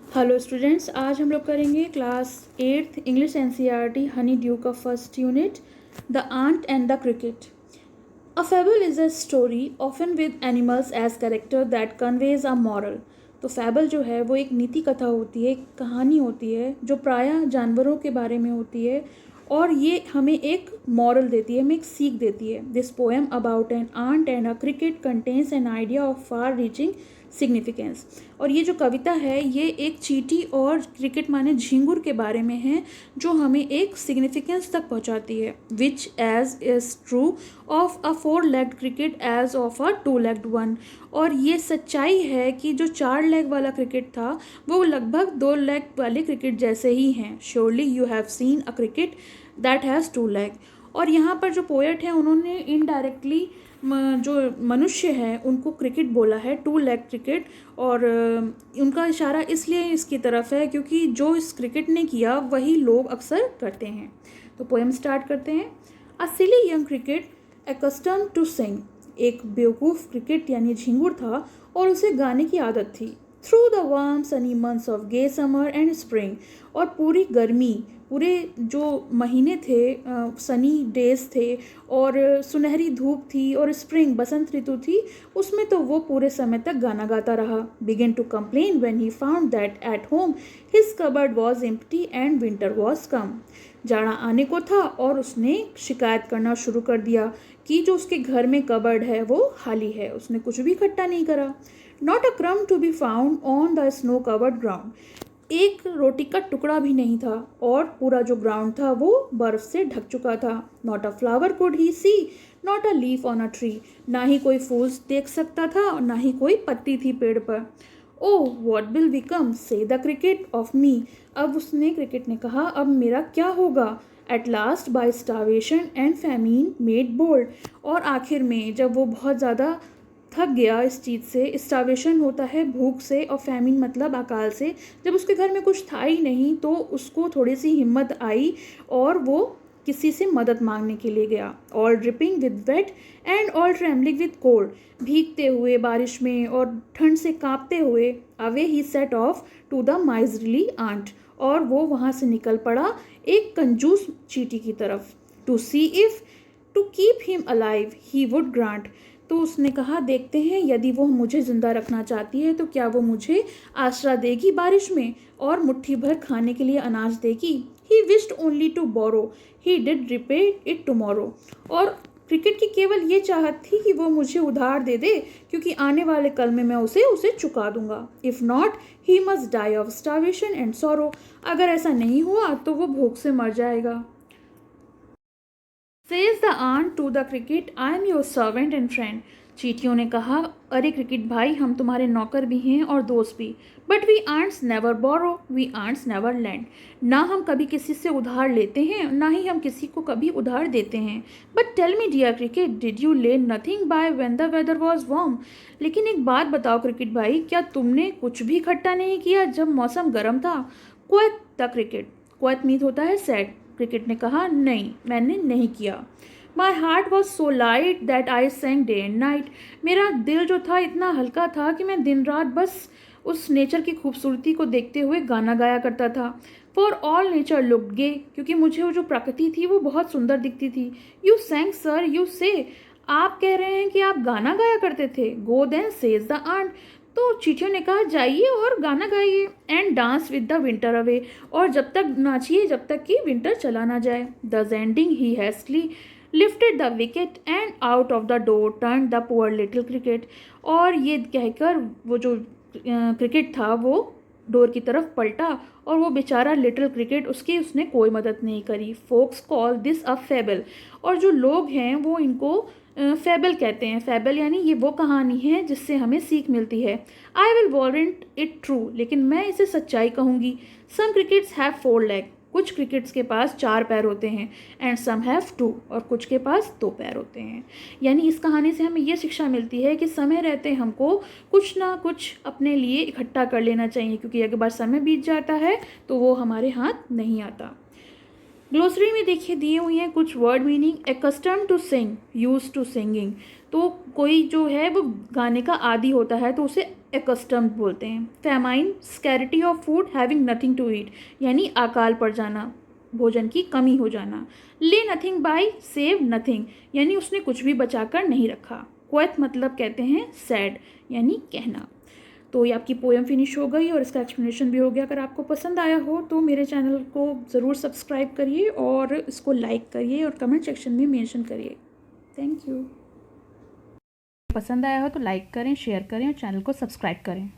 Hello students, आज हम लोग करेंगे class 8th English NCERT Honeydew का first unit the ant and the cricket. A fable is a story often with animals as character that conveys a moral. तो fable जो है वो एक नीति कथा होती है, एक कहानी होती है जो प्रायः जानवरों के बारे में होती है और ये हमें एक मॉरल देती है, हमें एक सीख देती है। This poem about an ant and a cricket contains an idea of far reaching significance. और ये जो कविता है ये एक चींटी और क्रिकेट माने झींगुर के बारे में है जो हमें एक सिग्निफिकेंस तक पहुंचाती है, which as is true of a 4-legged cricket as of a 2-legged one. और ये सच्चाई है कि जो 4 लेग वाला क्रिकेट था वो लगभग 2 लेग वाले क्रिकेट जैसे ही हैं। Surely you have seen a cricket that has 2 leg. और यहाँ पर जो पोएट हैं उन्होंने इनडायरेक्टली जो मनुष्य है उनको क्रिकेट बोला है, 2-legged क्रिकेट। और उनका इशारा इसलिए इसकी तरफ है क्योंकि जो इस क्रिकेट ने किया वही लोग अक्सर करते हैं। तो पोएम स्टार्ट करते हैं। A silly young cricket accustomed to sing. एक बेवकूफ़ क्रिकेट यानी झिंगुर था और उसे गाने की आदत थी। Through the warm sunny months of gay summer and spring. और पूरी गर्मी, पूरे जो महीने थे, सनी डेज थे और सुनहरी धूप थी और स्प्रिंग बसंत ऋतु थी, उसमें तो वो पूरे समय तक गाना गाता रहा। Begin to complain when he found that at home his cupboard was empty and winter was come. जाड़ा आने को था और उसने शिकायत करना शुरू कर दिया कि जो उसके घर में कबर्ड है वो खाली है, उसने कुछ भी इकट्ठा नहीं करा। Not a crumb to be found on the snow covered ground. एक रोटी का टुकड़ा भी नहीं था और पूरा जो ग्राउंड था वो बर्फ से ढक चुका था। Not a flower could he see, not a leaf on a tree. ना ही कोई फूल देख सकता था और ना ही कोई पत्ती थी पेड़ पर। Oh what will become says the cricket of me. अब उसने, क्रिकेट ने कहा, अब मेरा क्या होगा। At last by starvation and famine made bold. और आखिर में जब वो बहुत ज़्यादा थक गया इस चीज़ से, स्टार्वेशन होता है भूख से और फैमिन मतलब अकाल से, जब उसके घर में कुछ था ही नहीं तो उसको थोड़ी सी हिम्मत आई और वो किसी से मदद मांगने के लिए गया। All dripping with wet and all trembling with cold. भीगते हुए बारिश में और ठंड से कांपते हुए away he set off to the miserly ant. और वो वहाँ से निकल पड़ा एक कंजूस चींटी की तरफ। To see if to keep him alive he would grant. तो उसने कहा, देखते हैं यदि वो मुझे ज़िंदा रखना चाहती है तो क्या वो मुझे आसरा देगी बारिश में और मुट्ठी भर खाने के लिए अनाज देगी। He wished only to borrow, he did repay it tomorrow. और क्रिकेट की केवल ये चाहत थी कि वो मुझे उधार दे दे क्योंकि आने वाले कल में मैं उसे चुका दूंगा। If not he must die of starvation and sorrow. अगर ऐसा नहीं हुआ तो वो भूख से मर जाएगा। Says the ant to the cricket, I am your servant and friend. चींटियों ने कहा, अरे क्रिकेट भाई, हम तुम्हारे नौकर भी हैं और दोस्त भी। But we ants never borrow, we ants never lend. ना हम कभी किसी से उधार लेते हैं, ना ही हम किसी को कभी उधार देते हैं। But tell me dear cricket, did you lay nothing by when the weather was warm. लेकिन एक बात बताओ क्रिकेट भाई, क्या तुमने कुछ भी इकट्ठा नहीं किया जब मौसम गर्म था। क्वेट द क्रिकेट। क्वेट मीत होता है सैड। क्रिकेट ने कहा, नहीं, मैंने नहीं किया। My heart was so light that I sang day and night. मेरा दिल जो था इतना हल्का था कि मैं दिन रात बस उस नेचर की खूबसूरती को देखते हुए गाना गाया करता था। फॉर ऑल नेचर लुक्ड गे, क्योंकि मुझे वो जो प्रकृति थी वो बहुत सुंदर दिखती थी। यू सेंग सर, यू से। आप कह रहे हैं कि आप गाना गाया करते थे। Go then says the ant. तो चींटियों ने कहा, जाइए और गाना गाइए। And dance with the winter away. और जब तक नाचिए जब तक कि विंटर चला ना जाए। Thus ending he hastily lifted the wicket and out of the door turn the poor little cricket. और ये कहकर वो जो क्रिकेट था वो डोर की तरफ पलटा और वो बेचारा लिटिल क्रिकेट, उसने कोई मदद नहीं करी। Folks call this a fable. और जो लोग हैं वो इनको फेबल कहते हैं। फेबल यानी ये वो कहानी है जिससे हमें सीख मिलती है। I will warrant it true, लेकिन मैं इसे सच्चाई कहूँगी। Some crickets have 4 leg. कुछ क्रिकेट्स के पास 4 पैर होते हैं। एंड सम हैव 2, और कुछ के पास 2 पैर होते हैं। यानी इस कहानी से हमें ये शिक्षा मिलती है कि समय रहते हमको कुछ ना कुछ अपने लिए इकट्ठा कर लेना चाहिए, क्योंकि एक बार समय बीत जाता है तो वो हमारे हाथ नहीं आता। ग्लोसरी में देखिए दिए हुए हैं कुछ word meaning. Accustom to sing, use to singing. तो कोई जो है वो गाने का आदी होता है तो उसे एकस्टम्ड बोलते हैं। Famine, scarcity of food, having nothing to eat, यानी अकाल पड़ जाना, भोजन की कमी हो जाना। ले नथिंग बाय, सेव नथिंग, यानी उसने कुछ भी बचाकर नहीं रखा। क्वेट मतलब कहते हैं सैड, यानी कहना। तो ये आपकी पोएम फिनिश हो गई और इसका एक्सप्लेनेशन भी हो गया। अगर आपको पसंद आया हो तो मेरे चैनल को ज़रूर सब्सक्राइब करिए और इसको लाइक करिए और कमेंट सेक्शन में मेंशन करिए। Thank you. पसंद आया हो तो लाइक करें, शेयर करें और चैनल को सब्सक्राइब करें।